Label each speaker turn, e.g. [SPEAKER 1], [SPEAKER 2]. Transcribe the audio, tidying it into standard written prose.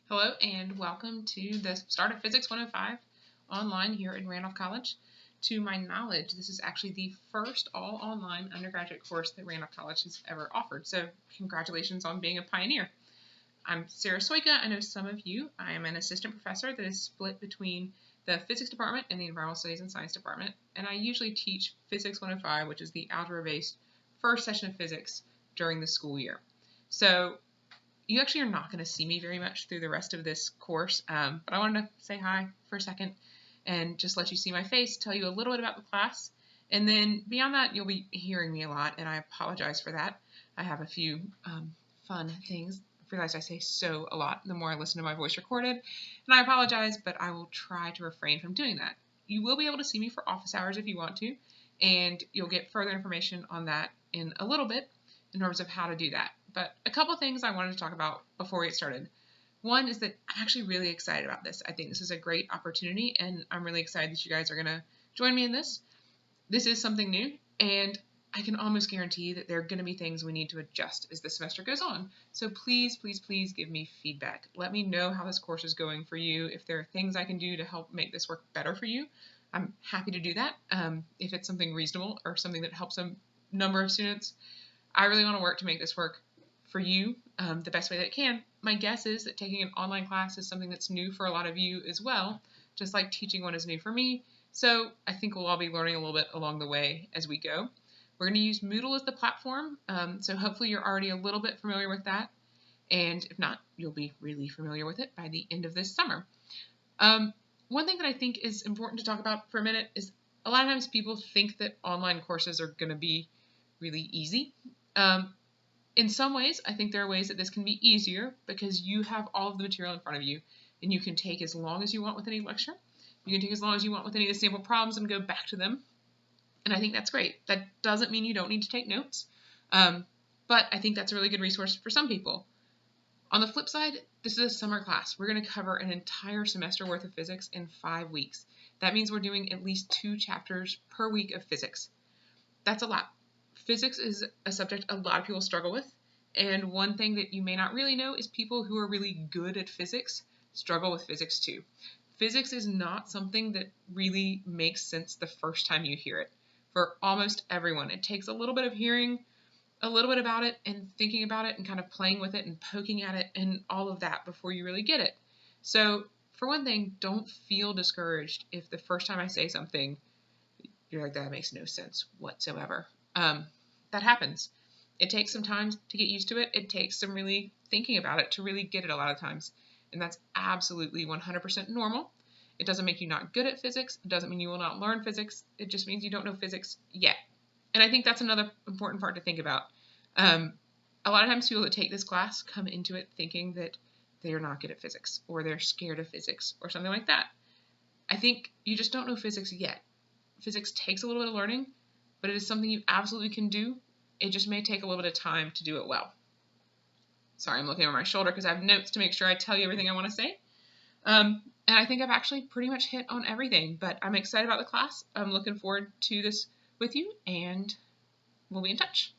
[SPEAKER 1] Hello and welcome to the start of Physics 105 online here at Randolph College. To my knowledge, this is actually the first all-online undergraduate course that Randolph College has ever offered, so congratulations on being a pioneer. I'm Sarah Soika. I know some of you. I am an assistant professor that is split between the physics department and the environmental studies and science department, and I usually teach Physics 105, which is the algebra-based first session of physics during the school year. So you actually are not going to see me very much through the rest of this course, but I wanted to say hi for a second and just let you see my face, tell you a little bit about the class, and then beyond that, you'll be hearing me a lot, and I apologize for that. I have a few fun things. I realize I say so a lot the more I listen to my voice recorded, and I apologize, but I will try to refrain from doing that. You will be able to see me for office hours if you want to, and you'll get further information on that in a little bit in terms of how to do that. But a couple things I wanted to talk about before we get started. One is that I'm actually really excited about this. I think this is a great opportunity, and I'm really excited that you guys are going to join me in this. This is something new, and I can almost guarantee that there are going to be things we need to adjust as the semester goes on. So please, please, please give me feedback. Let me know how this course is going for you. If there are things I can do to help make this work better for you, I'm happy to do that. If it's something reasonable or something that helps a number of students, I really want to work to make this work for you the best way that it can. My guess is that taking an online class is something that's new for a lot of you as well, just like teaching one is new for me. So I think we'll all be learning a little bit along the way as we go. We're going to use Moodle as the platform, so hopefully you're already a little bit familiar with that, and if not, you'll be really familiar with it by the end of this summer. One thing that I think is important to talk about for a minute is a lot of times people think that online courses are going to be really easy. In some ways, I think there are ways that this can be easier because you have all of the material in front of you, and you can take as long as you want with any lecture. You can take as long as you want with any of the sample problems and go back to them. And I think that's great. That doesn't mean you don't need to take notes, but I think that's a really good resource for some people. On the flip side, this is a summer class. We're going to cover an entire semester worth of physics in 5 weeks. That means we're doing at least 2 chapters per week of physics. That's a lot. Physics is a subject a lot of people struggle with, and one thing that you may not really know is people who are really good at physics struggle with physics too. Physics is not something that really makes sense the first time you hear it. For almost everyone, it takes a little bit of hearing a little bit about it and thinking about it and kind of playing with it and poking at it and all of that before you really get it. So for one thing, don't feel discouraged if the first time I say something, you're like, that makes no sense whatsoever. That happens. It takes some time to get used to it. It takes some really thinking about it to really get it a lot of times. And that's absolutely 100% normal. It doesn't make you not good at physics. It doesn't mean you will not learn physics. It just means you don't know physics yet. And I think that's another important part to think about. A lot of times people that take this class come into it thinking that they are not good at physics or they're scared of physics or something like that. I think you just don't know physics yet. Physics takes a little bit of learning, but it is something you absolutely can do. It just may take a little bit of time to do it well. Sorry, I'm looking over my shoulder because I have notes to make sure I tell you everything I want to say. And I think I've actually pretty much hit on everything, but I'm excited about the class. I'm looking forward to this with you, and we'll be in touch.